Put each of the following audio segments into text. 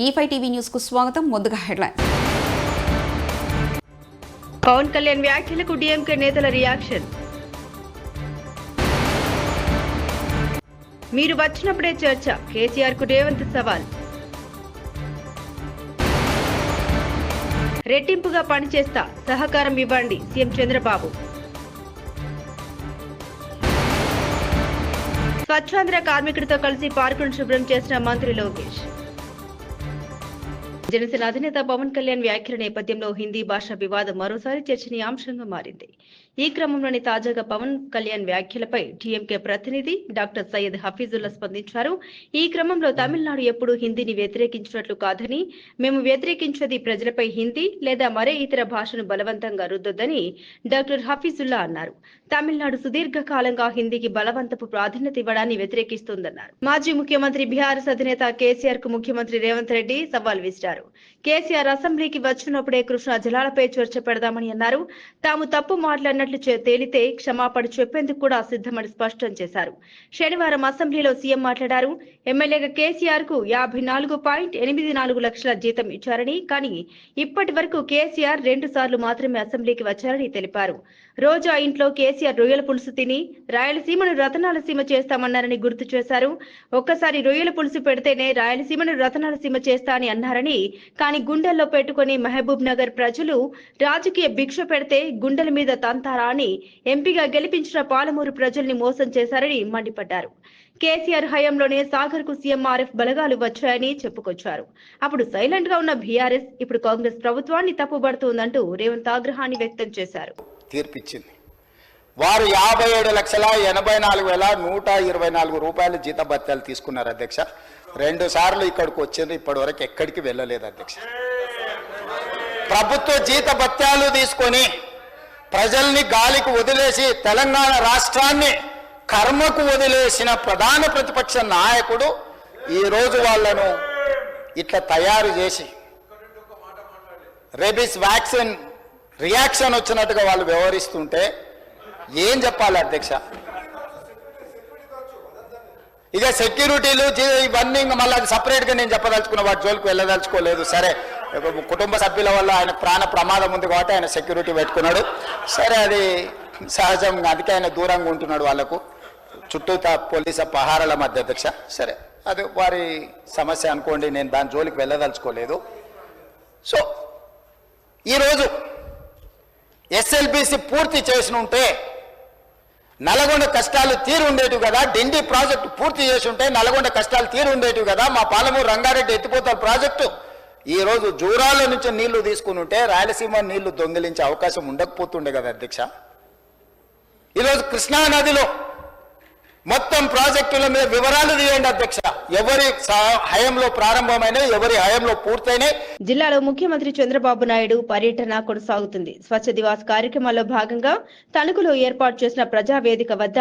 E5 TV news కు స్వాగతం. ముందుగా హెడ్లైన్. పవన్ కళ్యాణ్ వ్యాఖ్యలకు డీఎంకే నేతల రియాక్షన్. మీరు వచ్చినప్పుడే చర్చ, కేసీఆర్ కు రేవంత్ సవాల్. రెట్టింపుగా పనిచేస్తా, సహకారం ఇవ్వండి సీఎం చంద్రబాబు. స్వచ్ఛాంధ్ర కార్మికుడితో కలిసి పార్కును శుభ్రం చేసిన మంత్రి లోకేష్. జనసేన అధినేత పవన్ కళ్యాణ్ వ్యాఖ్యల నేపథ్యంలో హిందీ భాష వివాదం మరోసారి చర్చనీయాంశంగా మారింది. ఈ క్రమంలోని తాజాగా పవన్ కళ్యాణ్ వ్యాఖ్యలపై టీఎంకే ప్రతినిధి డాక్టర్ సయ్యద్ హఫీజుల్లా స్పందించారు. ఈ క్రమంలో తమిళనాడు ఎప్పుడూ హిందీని వ్యతిరేకించినట్లు కాదని, మేము వ్యతిరేకించేది ప్రజలపై హిందీ లేదా మరే ఇతర భాషను బలవంతంగా రుద్దొద్దని డాక్టర్ హఫీజుల్లా అన్నారు. తమిళనాడు సుదీర్ఘకాలంగా హిందీకి బలవంతపు ప్రాధాన్యత ఇవ్వడాన్ని వ్యతిరేకిస్తోందన్నారు. మాజీ ముఖ్యమంత్రి బీఆర్ఎస్ అధినేత కేసీఆర్ కు ముఖ్యమంత్రి రేవంత్ రెడ్డి సవాల్ విసిరారు. కేసీఆర్ అసెంబ్లీకి వచ్చినప్పుడే కృష్ణా జలాలపై చర్చ పెడదామని అన్నారు. తాము తప్పు మాట్లాడినట్లు తేలితే క్షమాపణ చెప్పేందుకు కూడా సిద్ధమని స్పష్టం చేశారు. శనివారం అసెంబ్లీలో సీఎం మాట్లాడారు. ఎమ్మెల్యేగా కేసీఆర్ కు 54.84 లక్షల జీతం ఇచ్చారని, కానీ ఇప్పటి వరకు కేసీఆర్ 2 సార్లు మాత్రమే అసెంబ్లీకి వచ్చారని తెలిపారు. రోజా ఇంట్లో కేసీఆర్ రొయ్యల పులుసు తిని రాయలసీమను రతనాల సీమ చేస్తామన్నారని గుర్తు చేశారు. ఒక్కసారి రొయ్యల పులుసు పెడితేనే రాయలసీమను రతనాల సీమ చేస్తా అని అన్నారని, కానీ గుండెల్లో పెట్టుకుని మహబూబ్ నగర్ ప్రజలు రాజకీయ భిక్ష పెడితే గుండెల మీద తంతారా అని ఎంపీగా గెలిపించిన పాలమూరు ప్రజల్ని మోసం చేశారని మండిపడ్డారు. కేసీఆర్ హయాంలోనే సాగర్ కు సీఎంఆర్ఎఫ్ బలగాలు వచ్చాయని చెప్పుకొచ్చారు. అప్పుడు సైలెంట్ గా ఉన్న బీఆర్ఎస్ ఇప్పుడు కాంగ్రెస్ ప్రభుత్వాన్ని తప్పుబడుతోందంటూ రేవంత్ ఆగ్రహాన్ని వ్యక్తం చేశారు. తీర్పిచ్చింది. వారు 57,84,124 రూపాయలు జీతభత్యాలు తీసుకున్నారు అధ్యక్ష. 2 సార్లు ఇక్కడికి వచ్చింది, ఇప్పటి వరకు ఎక్కడికి వెళ్ళలేదు అధ్యక్ష. ప్రభుత్వ జీతభత్యాలు తీసుకొని ప్రజల్ని గాలికి వదిలేసి తెలంగాణ రాష్ట్రాన్ని కర్మకు వదిలేసిన ప్రధాన ప్రతిపక్ష నాయకుడు ఈరోజు వాళ్లను ఇట్లా తయారు చేసి రేబీస్ వ్యాక్సిన్ రియాక్షన్ వచ్చినట్టుగా వాళ్ళు వ్యవహరిస్తుంటే ఏం చెప్పాలి అధ్యక్ష? ఇక సెక్యూరిటీలు ఇవన్నీ మళ్ళీ అది సపరేట్గా నేను చెప్పదలుచుకున్న, వాటి జోలికి వెళ్ళదలుచుకోలేదు. సరే, కుటుంబ సభ్యుల వల్ల ఆయన ప్రాణ ప్రమాదం ఉంది కాబట్టి ఆయన సెక్యూరిటీ పెట్టుకున్నాడు. సరే, అది సహజంగా, అందుకే ఆయన దూరంగా ఉంటున్నాడు వాళ్ళకు చుట్టూ పోలీసు పహారాల మధ్య అధ్యక్ష. సరే, అది వారి సమస్య అనుకోండి, నేను దాని జోలికి వెళ్ళదలుచుకోలేదు. సో ఈరోజు ఎస్ఎల్బిసి పూర్తి చేసి ఉంటే నల్గొండ కష్టాలు తీరు ఉండేటివి కదా, డిండి ప్రాజెక్టు పూర్తి చేసి ఉంటే నల్గొండ కష్టాలు తీరు ఉండేటివి కదా, మా పాలమూరు రంగారెడ్డి ఎత్తిపోతల ప్రాజెక్టు ఈరోజు జూరాల నుంచి నీళ్లు తీసుకుని ఉంటే రాయలసీమ నీళ్లు దొంగిలించే అవకాశం ఉండకపోతుండే కదా అధ్యక్ష. ఈరోజు కృష్ణా నదిలో మొత్తం ప్రాజెక్టుల మీద వివరాలు తీయండి అధ్యక్ష. ఎవరి హయంలో ప్రారంభమైన, ఎవరి హయంలో పూర్తయినాయి. జిల్లాలో ముఖ్యమంత్రి చంద్రబాబు నాయుడు పర్యటన కొనసాగుతుంది. స్వచ్ఛ దివాస్ కార్యక్రమాల్లో భాగంగా తణుకులో ఏర్పాటు చేసిన ప్రజావేదిక వద్ద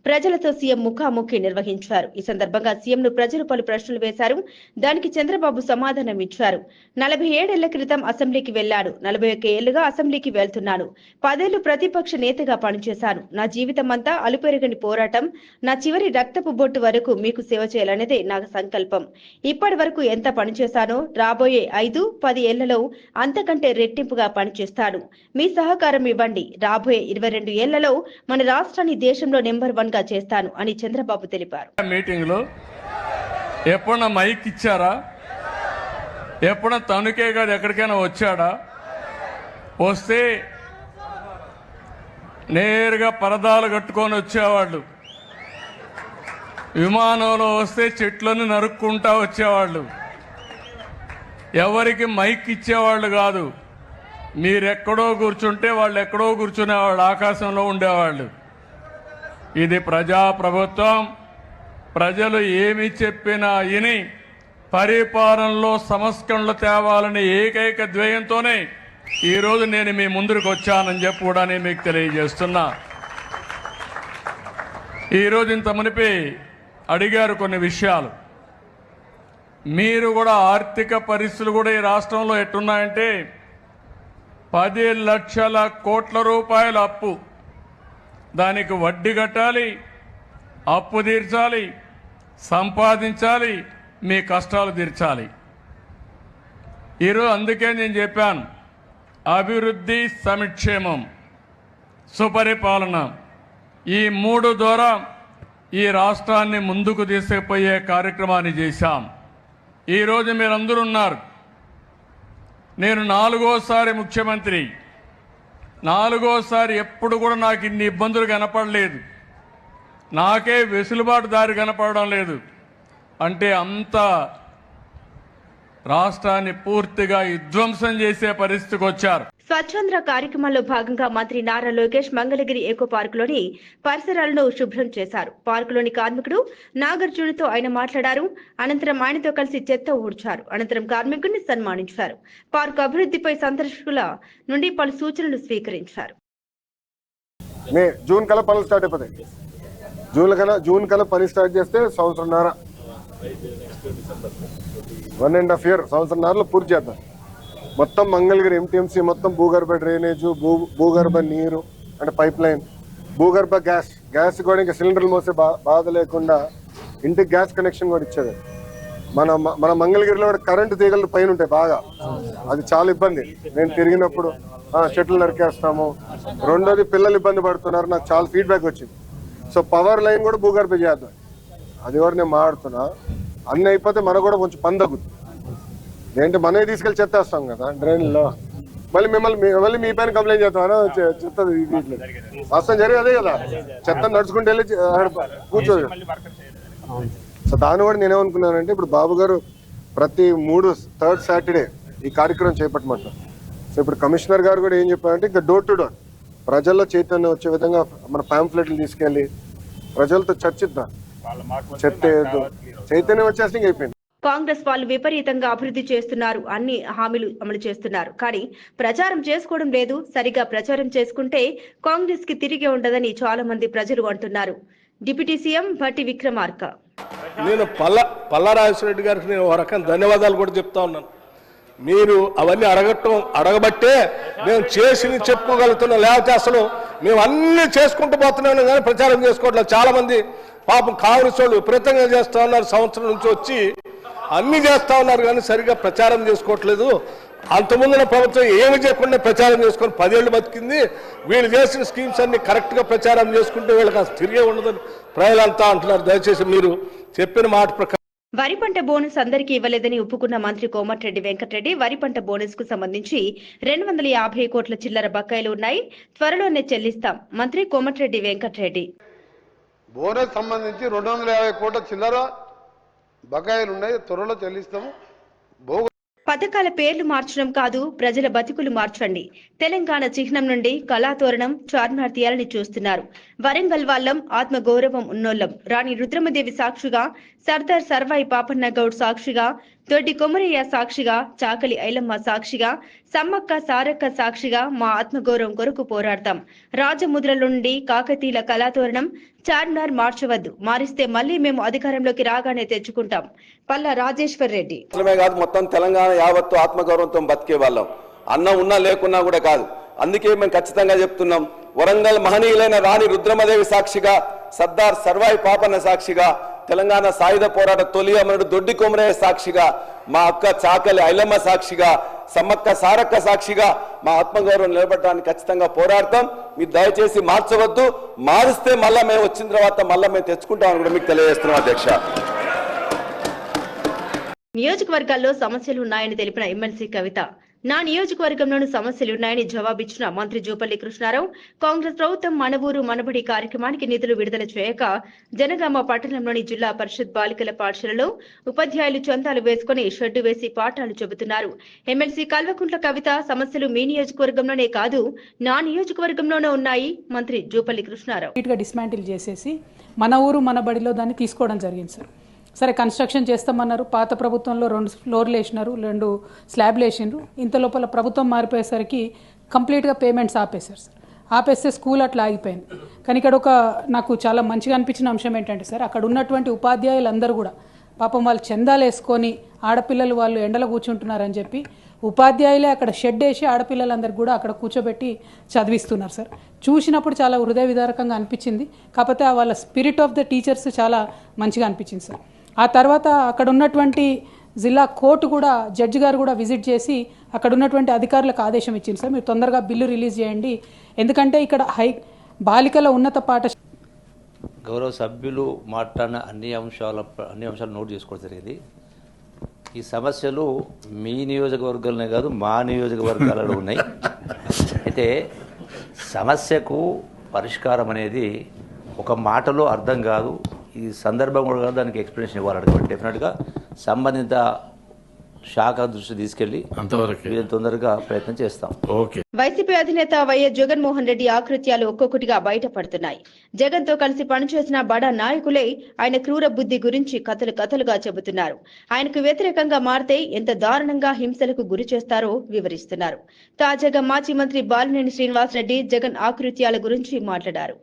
ప్రజలతో సీఎం ముఖాముఖి నిర్వహించారు. ఈ సందర్భంగా సీఎంను ప్రజలు పలు ప్రశ్నలు వేశారు. దానికి చంద్రబాబు సమాధానం ఇచ్చారు. 47 ఏళ్ల క్రితం అసెంబ్లీకి వెళ్లాడు, 41 ఏళ్లుగా అసెంబ్లీకి వెళ్తున్నాను, 10 ఏళ్లు ప్రతిపక్ష నేతగా పనిచేశాను. నా జీవితం అంతా అలుపెరగని పోరాటం, నా చివరి రక్తపు బొట్టు వరకు మీకు సేవ చేయాలనేదే నా సంకల్పం. ఇప్పటి వరకు ఎంత పనిచేశానో రాబోయే 5-10 ఏళ్లలో అంతకంటే రెట్టింపుగా పనిచేస్తాను. మీ సహకారం ఇవ్వండి. రాబోయే 22 ఏళ్లలో మన రాష్ట్రాన్ని దేశంలో నెంబర్ 1 గా చేస్తాను అని చంద్రబాబు తెలిపారు. మీటింగ్ లో ఎప్పుడన్నా మైక్ ఇచ్చారా? ఎప్పుడన్నా తణుకే గారు ఎక్కడికైనా వచ్చాడా? వస్తే నేరుగా పరదాలు కట్టుకొని వచ్చేవాళ్ళు. విమానంలో వస్తే చెట్లను నరుక్కుంటా వచ్చేవాళ్ళు. ఎవరికి మైక్ ఇచ్చేవాళ్ళు కాదు. మీరెక్కడో కూర్చుంటే వాళ్ళు ఎక్కడో కూర్చునేవాళ్ళు, ఆకాశంలో ఉండేవాళ్ళు. ఇది ప్రజాప్రభుత్వం. ప్రజలు ఏమి చెప్పినా విని పరిపాలనలో సంస్కరణలు తేవాలని ఏకైక ధ్యేయంతోనే ఈరోజు నేను మీ ముందుకు వచ్చానని చెప్పి కూడా నేను మీకు తెలియజేస్తున్నా. ఈరోజు ఇంత మునిపి అడిగారు కొన్ని విషయాలు. మీరు కూడా ఆర్థిక పరిస్థితులు కూడా ఈ రాష్ట్రంలో ఎట్టున్నాయంటే 10 లక్షల కోట్ల రూపాయల అప్పు, దానికి వడ్డీ కట్టాలి, అప్పు తీర్చాలి, సంపాదించాలి, మీ కష్టాలు తీర్చాలి. ఈరోజు అందుకే నేను చెప్పాను, అభివృద్ధి, సంక్షేమం, సుపరిపాలన, ఈ 3 ద్వారా ఈ రాష్ట్రాన్ని ముందుకు తీసుకుపోయే కార్యక్రమాన్ని చేశాం. ఈరోజు మీరందరూ ఉన్నారు. నేను 4వసారి ముఖ్యమంత్రి. 4వసారి ఎప్పుడు కూడా నాకు ఇన్ని ఇబ్బందులు కనపడలేదు. నాకే వెసులుబాటు దారి కనపడడం లేదు. అంటే అంత రాష్ట్రాన్ని పూర్తిగా విధ్వంసం చేసే పరిస్థితికి వచ్చారు. స్వచ్ఛాంధ్ర కార్యక్రమంలో భాగంగా మంత్రి నారా లోకేష్ మంగళగిరి ఎకో పార్కులోని పరిసరాలను శుభ్రం చేశారు. పార్కులోని కార్మికుడు నాగార్జునతో ఆయన మాట్లాడారు. అనంతరం ఆయనతో కలిసి చెత్త ఊడ్చారు. అనంతరం కార్మికుడిని సన్మానించారు. పార్కు అభివృద్ధిపై సందర్శకుల నుండి పలు సూచనలు స్వీకరించారు. జూన్ కల్లా పనులు స్టార్ట్ అయిపోతాయి. జూన్ కల్లా పని స్టార్ట్ చేస్తే సంవత్సరంన్నర, 1.5 year, సంవత్సరంన్నరలో పూర్తి చేద్దాం. మొత్తం మంగళగిరి MTMC మొత్తం భూగర్భ డ్రైనేజు, భూగర్భ నీరు అంటే పైప్ లైన్, భూగర్భ గ్యాస్ కూడా ఇంకా సిలిండర్లు మోసే బాధ లేకుండా ఇంటికి గ్యాస్ కనెక్షన్ కూడా ఇచ్చేది. మన మంగళగిరిలో కూడా కరెంటు తీగలు పైన ఉంటాయి బాగా, అది చాలా ఇబ్బంది. నేను తిరిగినప్పుడు చెట్లు నరికేస్తాము. రెండోది పిల్లలు ఇబ్బంది పడుతున్నారు, నాకు చాలా ఫీడ్బ్యాక్ వచ్చింది. సో పవర్ లైన్ కూడా భూగర్భ చేద్దాం, అది కూడా నేను మాట్లాడుతున్నా. అన్నీ అయిపోతే మనకు కూడా కొంచెం పని తగ్గుతుంది. ఏంటి మనమే తీసుకెళ్ళి చెత్తేస్తాం కదా డ్రైన్లో, మళ్ళీ మీ పైన కంప్లైంట్ చేస్తాం. చెత్త వీటిలో వాస్తవం జరిగి అదే కదా, చెత్త నడుచుకుంటూ వెళ్ళి కూర్చోదు. సో దాన్ని కూడా నేనేమనుకున్నానంటే, ఇప్పుడు బాబు గారు ప్రతి 3rd Saturday ఈ కార్యక్రమం చేపట్టమంటారు. సో ఇప్పుడు కమిషనర్ గారు కూడా ఏం చెప్పారంటే, ఇంకా డోర్ టు డోర్ ప్రజల్లో చైతన్యం వచ్చే విధంగా మన పాంఫ్లెట్లు తీసుకెళ్ళి ప్రజలతో చర్చిద్దాం. చైతన్యం వచ్చేసి అయిపోయింది. కాంగ్రెస్ వాళ్ళు విపరీతంగా అభివృద్ధి చేస్తున్నారు, అన్ని హామీలు అమలు చేస్తున్నారు, కానీ ప్రచారం చేసుకోవడం లేదు. సరిగా ప్రచారం చేసుకుంటే కాంగ్రెస్ కి తిరిగి ఉండదని చాలా మంది ప్రజలు అంటున్నారు. Deputy CM Bhatti Vikramarka. నేను పల్లారాజరెడ్డి గారికి నేను ఒక రకం ధన్యవాదాలు కూడా చెప్తా ఉన్నాను. మీరు అవన్నీ అడగబట్టే మేము చేసి చెప్పుకోగలుగుతున్నాం. లేకపోతే అసలు మేము అన్ని చేసుకుంటూ పోతున్నాను కానీ ప్రచారం చేసుకోవట్లేదు. చాలా మంది పాపం కాంగ్రెస్ వాళ్ళు విపరీతంగా చేస్తా ఉన్నారు. సంవత్సరం నుంచి వచ్చి అన్ని చేస్తా ఉన్నారు కానీ సరిగా ప్రచారం చేసుకోవట్లేదు. అంతకుముందున ప్రభుత్వం ఏమి చేయకుండా ప్రచారం చేసుకొని 10 ఏళ్ళు బతికింది. వీళ్ళు చేసిన స్కీమ్స్ అన్ని కరెక్ట్గా ప్రచారం చేసుకుంటే వీళ్ళకి అసలు తిరిగే ఉండదని ప్రజలంతా అంటున్నారు. దయచేసి మీరు చెప్పిన మాట ప్రకారం వరి పంట బోనస్ అందరికీ ఇవ్వలేదని ఒప్పుకున్న మంత్రి కోమటిరెడ్డి వెంకటరెడ్డి, వరి పంట బోనస్ కు సంబంధించి 250 కోట్ల చిల్లర బకాయిలు ఉన్నాయి, త్వరలోనే చెల్లిస్తాం. మంత్రి కోమటిరెడ్డి వెంకటరెడ్డి. బోనస్ సంబంధించి 250 కోట్ల చిల్లర బకాయిలు ఉన్నాయి, త్వరలో చెల్లిస్తాము. పథకాల పేర్లు మార్చడం కాదు, ప్రజల బతుకులు మార్చండి. తెలంగాణ చిహ్నం నుండి కళాతోరణం, చార్మినార్ తీయాలని చూస్తున్నారు. వరంగల్ వాళ్ళం, ఆత్మగౌరవం ఉన్నోళ్ళం. రాణి రుద్రమదేవి సాక్షిగా, సర్దార్ సర్వాయి పాపన్న గౌడ్ సాక్షిగా, దొడ్డి కొమరయ్య సాక్షిగా, చాకలి ఐలమ్మ సాక్షిగా, సమ్మక్క సారక్క సాక్షిగా మా ఆత్మగౌరవం కొరకు పోరాడతాం. రాజముద్ర నుండి కాకతీయుల కళాతోరణం, చార్మినార్ మార్చవద్దు. మారిస్తే మళ్లీ మేము అధికారంలోకి రాగానే తెచ్చుకుంటాం. పల్లా రాజేశ్వర్ రెడ్డి. కాదు, మొత్తం తెలంగాణ యావత్తు ఆత్మగౌరవంతో బతికే వాళ్ళం. అన్నం ఉన్నా లేకున్నా కూడా కాదు. అందుకే మేము ఖచ్చితంగా చెప్తున్నాం, వరంగల్ మహనీయులైన రాణి రుద్రమదేవి సాక్షిగా, సర్దార్ సర్వాయి పాపన్న సాక్షిగా, తెలంగాణ సాయుధ పోరాట తొలి అమరుడు దొడ్డి కొమరయ్య సాక్షిగా, మా అక్క చాకలి ఐలమ్మ సాక్షిగా, సమ్మక్క సారక్క సాక్షిగా మా ఆత్మగౌరవం నిలబడడానికి ఖచ్చితంగా పోరాడతాం. మీరు దయచేసి మార్చవద్దు. మారిస్తే మళ్ళా మేము వచ్చిన తర్వాత మళ్ళా మేము తెచ్చుకుంటామని కూడా మీకు తెలియజేస్తున్నాం అధ్యక్ష. నియోజకవర్గాల్లో సమస్యలు ఉన్నాయని తెలిపిన ఎమ్మెల్సీ కవిత, నా నియోజకవర్గంలోనూ సమస్యలున్నాయని జవాబిచ్చిన మంత్రి జూపల్లి కృష్ణారావు, కాంగ్రెస్ ప్రభుత్వం మన ఊరు మనబడి కార్యక్రమానికి నిధులు విడుదల చేయక జనగామ పట్టణంలోని జిల్లా పరిషత్ బాలికల పాఠశాలలో ఉపాధ్యాయులు చందాలు వేసుకుని షెడ్డు వేసి పాఠాలు చెబుతున్నారు. ఎమ్మెల్సీ కల్వకుంట్ల కవిత, సమస్యలు మీ నియోజకవర్గంలోనే కాదు, నా నియోజకవర్గంలోనే ఉన్నాయి. మంత్రి జూపల్లి కృష్ణారావు డిస్మాంటిల్ చేసేసి మన ఊరు మన బడిలో దాన్ని తీసుకోవడం జరిగింది సార్. సరే కన్స్ట్రక్షన్ చేస్తామన్నారు, పాత ప్రభుత్వంలో 2 ఫ్లోర్లు వేసినారు, 2 స్లాబ్లు వేసినారు. ఇంత లోపల ప్రభుత్వం మారిపోయేసరికి కంప్లీట్గా పేమెంట్స్ ఆపేశారు సార్. ఆపేస్తే స్కూల్ అట్లా ఆగిపోయింది. కానీ ఇక్కడ నాకు చాలా మంచిగా అనిపించిన అంశం ఏంటంటే సార్, అక్కడ ఉన్నటువంటి ఉపాధ్యాయులందరూ కూడా పాపం వాళ్ళు చందాలు వేసుకొని ఆడపిల్లలు వాళ్ళు ఎండలో కూర్చుంటున్నారని చెప్పి ఉపాధ్యాయులే అక్కడ షెడ్ వేసి ఆడపిల్లలందరికీ కూడా అక్కడ కూర్చోబెట్టి చదివిస్తున్నారు సార్. చూసినప్పుడు చాలా హృదయ విదారకంగా అనిపించింది. కాకపోతే వాళ్ళ స్పిరిట్ ఆఫ్ ద టీచర్స్ చాలా మంచిగా అనిపించింది సార్. ఆ తర్వాత అక్కడ ఉన్నటువంటి జిల్లా కోర్టు కూడా జడ్జి గారు కూడా విజిట్ చేసి అక్కడ ఉన్నటువంటి అధికారులకు ఆదేశం ఇచ్చింది సార్, మీరు తొందరగా బిల్లు రిలీజ్ చేయండి. ఎందుకంటే ఇక్కడ బాలికల ఉన్నత పాఠశాల గౌరవ సభ్యులు మాట్లాడిన అన్ని అంశాలు నోట్ చేసుకోవడం జరిగింది. ఈ సమస్యలు మీ నియోజకవర్గాలనే కాదు మా నియోజకవర్గాలలో ఉన్నాయి. అయితే సమస్యకు పరిష్కారం అనేది ఒక మాటలో అర్థం కాదు. ఈ సందర్భం కూడా దానికి ఎక్స్ప్లెనేషన్ ఇవ్వాలి. డెఫినెట్గా సంబంధిత శాఖ దృష్టి తీసుకెళ్లి అంతవరకు తొందరగా ప్రయత్నం చేస్తాం. వైసీపీ అధినేత వైఎస్ జగన్మోహన్ రెడ్డి ఆకృత్యాలు ఒక్కొక్కటిగా బయటపడుతున్నాయి. జగన్ తో కలిసి పనిచేసిన బడా నాయకులే ఆయన క్రూర బుద్ధి గురించి కథలుగా చెబుతున్నారు. ఆయనకు వ్యతిరేకంగా మారితే ఎంత దారుణంగా హింసలకు గురి చేస్తారో వివరిస్తున్నారు. తాజాగా మాజీ మంత్రి బాలినేని శ్రీనివాసరెడ్డి జగన్ ఆకృత్యాల గురించి మాట్లాడారు.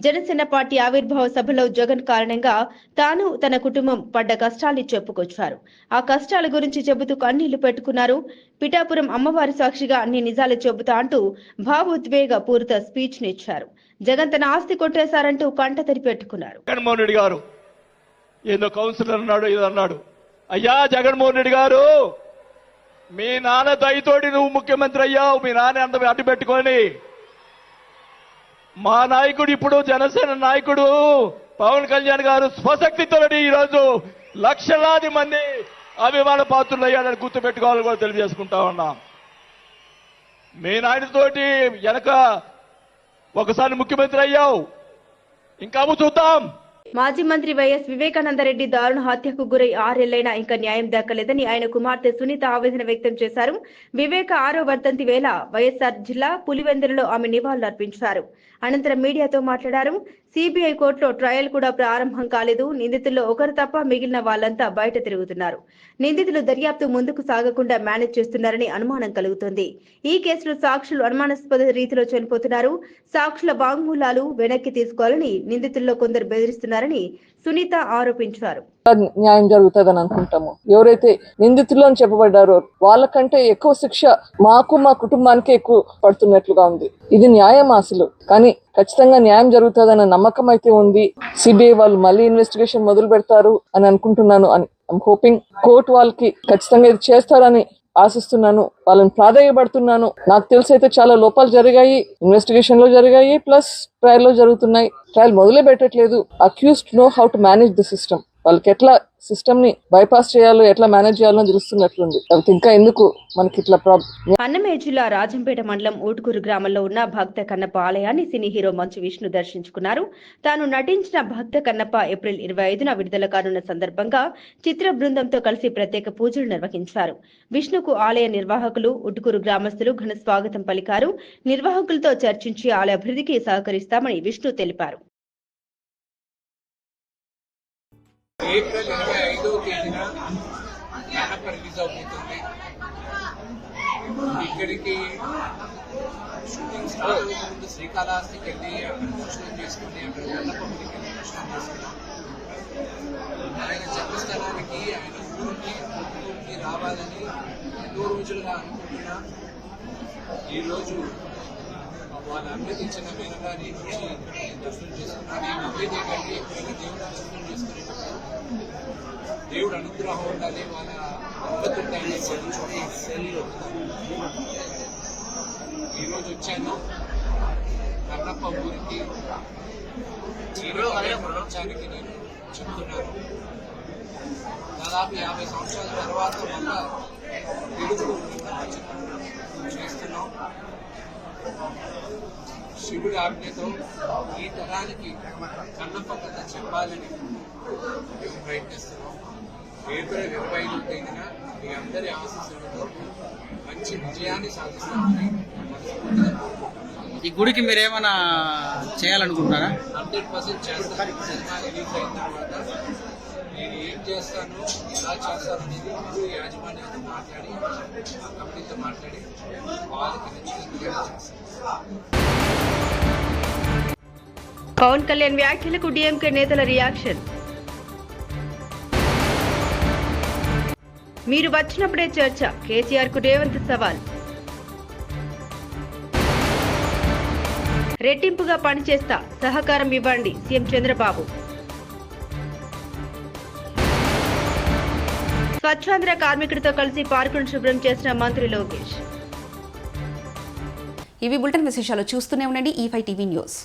జనసేన పార్టీ ఆవిర్భావ సభలో జగన్ కారణంగా తాను తన కుటుంబం పడ్డ కష్టాల్ని చెప్పుకొచ్చారు. ఆ కష్టాల గురించి చెబుతూ కన్నీళ్లు పెట్టుకున్నారు. పిఠాపురం అమ్మవారి సాక్షిగా అన్ని నిజాలు చెబుతా అంటూ భావోద్వేగ పూరిత స్పీచ్ నిచ్చారు. జగన్ తన ఆస్తి కొట్టేశారంటూ కంటతడి పెట్టుకున్నారు. జగన్మోహన్ రెడ్డి గారు ఏదో కౌన్సిలర్ అన్నాడు, ఏదో అన్నాడు. అయ్యా జగన్మోహన్ రెడ్డి గారు, మీ నాన్న దయతోటి నువ్వు ముఖ్యమంత్రి అయ్యావు. మీ నాన్న అంత అడ్డు పెట్టుకొని మా నాయకుడు, ఇప్పుడు జనసేన నాయకుడు పవన్ కళ్యాణ్ గారు స్వశక్తితో ఈరోజు లక్షలాది మంది అభిమాన పాత్రులు అయ్యాడని గుర్తు పెట్టుకోవాలని కూడా తెలియజేసుకుంటా ఉన్నాం. మీ నాయనతోటి వెనక ఒకసారి ముఖ్యమంత్రి అయ్యావు, ఇంకా చూద్దాం. మాజీ మంత్రి వైఎస్ వివేకానందరెడ్డి దారుణ హత్యకు గురై 6 ఏళ్లైనా ఇంకా న్యాయం దక్కలేదని ఆయన కుమార్తె సునీత ఆవేదన వ్యక్తం చేశారు. వివేక 6వ వర్ధంతి వేళ వైఎస్ఆర్ జిల్లా పులివెందులలో ఆమె నివాళులర్పించారు. అనంతరం మీడియాతో మాట్లాడారు. సిబిఐ కోర్టులో ట్రయల్ కూడా ప్రారంభం కాలేదు. నిందితుల్లో ఒకరు తప్ప మిగిలిన వాళ్ళంతా బయట తిరుగుతున్నారు. నిందితులు దర్యాప్తు ముందుకు సాగకుండా మేనేజ్ చేస్తున్నారని అనుమానం కలుగుతోంది. ఈ కేసులో సాక్షులు అనుమానాస్పద రీతిలో చనిపోతున్నారు. సాక్షుల వాంగ్మూలాలు వెనక్కి తీసుకోవాలని నిందితుల్లో కొందరు బెదిరిస్తున్నారని సునీత ఆరోపించారు. న్యాయం జరుగుతుందని అనుకుంటాము. ఎవరైతే నిందితులు అని చెప్పబడ్డారో వాళ్ళకంటే ఎక్కువ శిక్ష మాకు, మా కుటుంబానికి ఎక్కువ పడుతున్నట్లుగా ఉంది. ఇది న్యాయం అసలు, కానీ ఖచ్చితంగా న్యాయం జరుగుతుందన్న నమ్మకం అయితే ఉంది. సిబిఐ వాళ్ళు మళ్ళీ ఇన్వెస్టిగేషన్ మొదలు పెడతారు అని అనుకుంటున్నాను. ఐఎమ్ హోపింగ్ కోర్టు వాళ్ళకి ఖచ్చితంగా ఇది చేస్తారని ఆశిస్తున్నాను. వాళ్ళని ప్రాధాన్యపడుతున్నాను. నాకు తెలిసి అయితే చాలా లోపాలు జరిగాయి, ఇన్వెస్టిగేషన్ లో జరిగాయి, ప్లస్ ట్రయల్ లో జరుగుతున్నాయి. ట్రయల్ మొదలే పెట్టట్లేదు. Accused know how to manage the system. వాళ్ళకి ఎట్లా సిస్టమ్ ని బైపాస్ చేయాలో, ఎట్లా మేనేజ్ చేయాలో తెలుస్తున్నట్లుంది. ఇంకా ఎందుకు మనకి ఇట్లా ప్రాబ్లం. అన్నమయ్య జిల్లా రాజంపేట మండలం ఊటుకూరు గ్రామంలో ఉన్న భక్త కన్నప్ప ఆలయాన్ని సినీ హీరో మంచు విష్ణు దర్శించుకున్నారు. తాను నటించిన భక్త కన్నప్ప ఏప్రిల్ 25న విడుదల కానున్న సందర్భంగా చిత్ర బృందంతో కలిసి ప్రత్యేక పూజలు నిర్వహించారు. విష్ణుకు ఆలయ నిర్వాహకులు, ఊటుకూరు గ్రామస్తులు ఘన స్వాగతం పలికారు. నిర్వాహకులతో చర్చించి ఆలయ అభివృద్ధికి సహకరిస్తామని విష్ణు తెలిపారు. ఏప్రిల్ 25వ తేదీన కన్నప్ప రిలీజ్ అవుతుంది. ఇక్కడికి షూటింగ్ స్టార్ట్ ముందు శ్రీకాళహస్తికి వెళ్ళి అక్కడ దర్శనం చేసుకుని అక్కడ కన్నప్ప గుడికి వెళ్ళి దర్శనం చేసుకున్నాం. ఆయన జన్మస్థలానికి, ఆయన ఊరికి రావాలని ఎన్నో రోజులుగా అనుకుంటున్నా. ఈరోజు వాళ్ళ అమ్మకి ఇచ్చిన మేనగాని దర్శనం చేసుకున్నాను. నేను అమ్మేది ఏంటంటే ఎప్పుడైనా దేవుడు దర్శనం చేసుకునేటప్పుడు దేవుడు అనుగ్రహం ఉండాలి, వాళ్ళ అమ్మతుంటే శైలిలో. ఈరోజు వచ్చాను కన్నప్ప ఊరికి. ఈరోజు ప్రపంచానికి నేను చెప్తున్నాను. దాదాపు 50 సంవత్సరాల తర్వాత మళ్ళా తెలుగులో చేస్తున్నాం. శివుడి ఆజ్ఞతో ఈ తరానికి కన్నప్ప కథ చెప్పాలని మేము ప్రయత్నిస్తున్నాం. ఏప్రిల్ 25వ తేదీన మీ అందరి ఆశీస్సులతో మంచి విజయాన్ని సాధిస్తామని ఈ గుడికి మీరు ఏమైనా చేయాలనుకుంటున్నారా? 100% చేస్తాను. సినిమా రిలీజ్ అయిన తర్వాత నేను ఏం చేస్తాను, ఎలా చేస్తాను అనేది గుడి యాజమాన్యంతో మాట్లాడి, ఆ కంపెనీతో మాట్లాడి వాళ్ళకి నచ్చినట్టుగా చేస్తాను. పవన్ కళ్యాణ్ వ్యాఖ్యలకు డీఎంకే నేతల రియాక్షన్. మీరు వచ్చినప్పుడే చర్చ, కేసీఆర్ కు రేవంత్ సవాల్. రెట్టింపుగా పనిచేస్తా, సహకారం ఇవ్వండి సీఎం చంద్రబాబు. స్వచ్ఛాంధ్ర కార్మికుడితో కలిసి పార్కును శుభ్రం చేసిన మంత్రి లోకేష్. ఇవి బులెటిన్ విశేషాలు. చూస్తూనే ఉండండి E5 టీవీ న్యూస్.